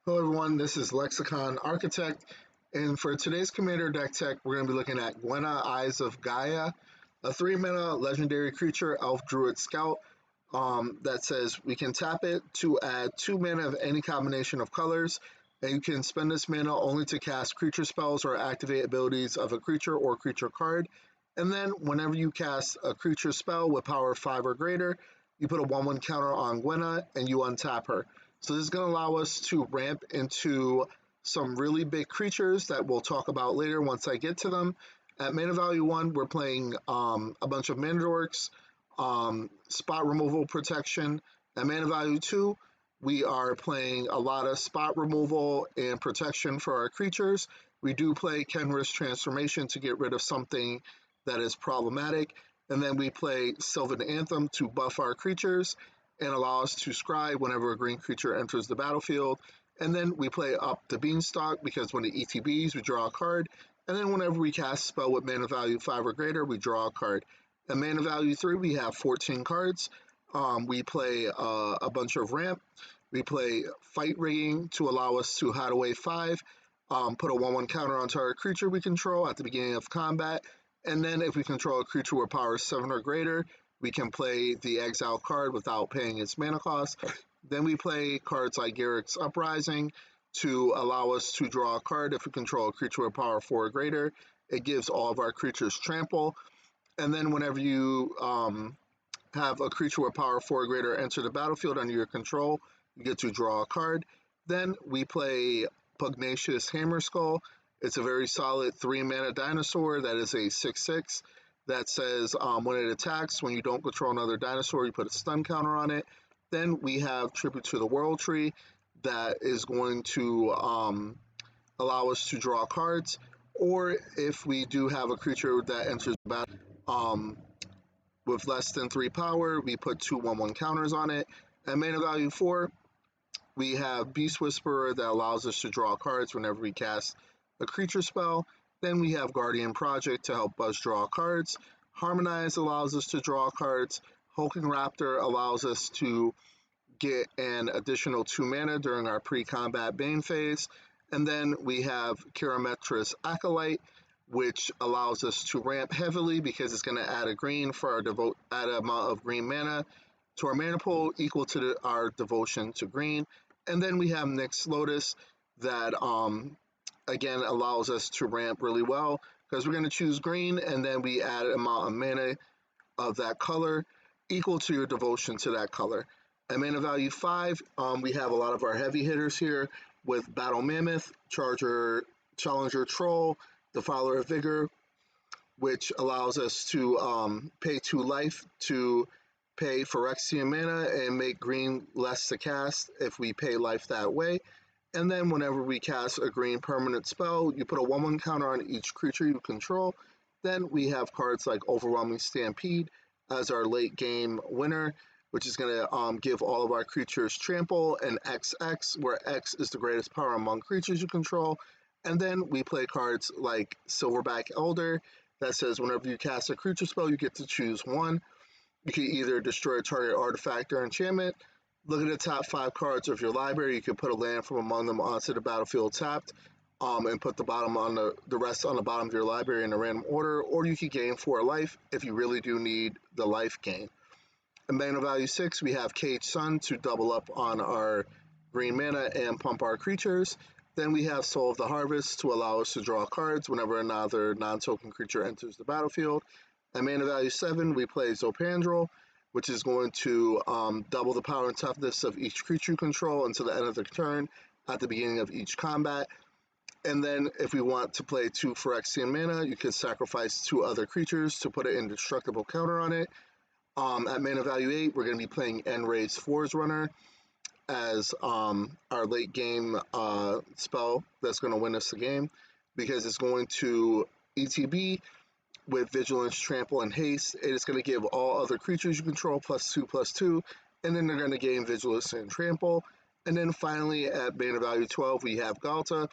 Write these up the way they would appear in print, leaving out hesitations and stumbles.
Hello everyone, this is Lexicon Architect, and for today's Commander deck tech, we're going to be looking at Gwenna, Eyes of Gaia, a 3-mana legendary creature, Elf Druid Scout, that says we can tap it to add 2 mana of any combination of colors, and you can spend this mana only to cast creature spells or activate abilities of a creature or creature card, and then whenever you cast a creature spell with power 5 or greater, you put a 1/1 counter on Gwenna and you untap her. So this is going to allow us to ramp into some really big creatures that we'll talk about later once I get to them. At mana value 1, we're playing a bunch of mana dorks, spot removal protection. At mana value 2, we are playing a lot of spot removal and protection for our creatures. We do play Kenrith's Transformation to get rid of something that is problematic. And then we play Sylvan Anthem to buff our creatures and allow us to scry whenever a green creature enters the battlefield. And then we play up the Beanstalk because when it ETBs, we draw a card. And then whenever we cast a spell with mana value 5 or greater, we draw a card. At mana value 3, we have 14 cards. We play a bunch of ramp. We play Fight Rigging to allow us to hide away 5, put a 1/1 counter on target creature we control at the beginning of combat. And then if we control a creature with power 7 or greater, we can play the exile card without paying its mana cost. Then we play cards like Garruk's Uprising to allow us to draw a card if we control a creature with power 4 or greater. It gives all of our creatures trample. And then whenever you have a creature with power 4 or greater enter the battlefield under your control, you get to draw a card. Then we play Pugnacious Hammerskull. It's a very solid 3-mana dinosaur that is a 6/6 that says when it attacks, when you don't control another dinosaur, you put a stun counter on it. Then we have Tribute to the World Tree that is going to allow us to draw cards. Or if we do have a creature that enters the battle with less than 3 power, we put 2 1/1 counters on it. At mana value 4, we have Beast Whisperer that allows us to draw cards whenever we cast a creature spell. Then we have Guardian Project to help us draw cards. Harmonize allows us to draw cards. Hulking Raptor allows us to get an additional 2 mana during our pre-combat Bane phase. And then we have Kirametra's Acolyte, which allows us to ramp heavily because it's going to add a green for our add an amount of green mana to our mana pool equal to our devotion to green. And then we have Nyx Lotus that again allows us to ramp really well because we're going to choose green and then we add an amount of mana of that color equal to your devotion to that color. At mana value 5, we have a lot of our heavy hitters here with Battle Mammoth, Challenger Troll, Defiler of Vigor, which allows us to pay 2 life to pay Phyrexian mana and make green less to cast if we pay life that way. And then whenever we cast a green permanent spell, you put a 1/1 counter on each creature you control. Then we have cards like Overwhelming Stampede as our late game winner, which is going to give all of our creatures trample, and XX, where X is the greatest power among creatures you control. And then we play cards like Silverback Elder that says whenever you cast a creature spell, you get to choose 1. You can either destroy a target artifact or enchantment. Look at the top 5 cards of your library. You can put a land from among them onto the battlefield tapped, and put the rest on the bottom of your library in a random order, or you can gain 4 life if you really do need the life gain. In mana value 6, we have Cage Sun to double up on our green mana and pump our creatures. Then we have Soul of the Harvest to allow us to draw cards whenever another non-token creature enters the battlefield. At mana value 7, we play Zopandrel, which is going to double the power and toughness of each creature you control until the end of the turn at the beginning of each combat. And then if we want to play 2 Phyrexian mana, you can sacrifice 2 other creatures to put an indestructible counter on it. At mana value 8, we're going to be playing Enraged Forge-Runner as our late game spell that's going to win us the game because it's going to ETB with Vigilance, Trample, and Haste. It is going to give all other creatures you control +2/+2, and then they're going to gain Vigilance and Trample. And then finally, at mana value 12, we have Galta,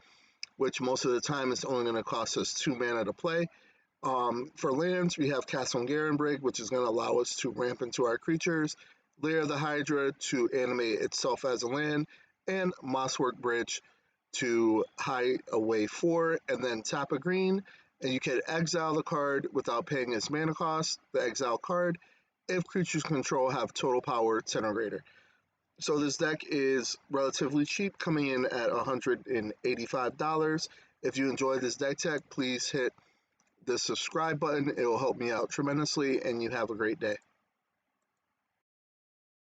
which most of the time is only going to cost us 2 mana to play. For lands, we have Castle Garenbrig, which is going to allow us to ramp into our creatures. Lair of the Hydra to animate itself as a land. and Mosswork Bridge to hide away 4, and then tap a green, and you can exile the card without paying its mana cost, the exile card, if creatures control have total power 10 or greater. So this deck is relatively cheap, coming in at $185. If you enjoyed this deck tech, please hit the subscribe button. It will help me out tremendously, and you have a great day.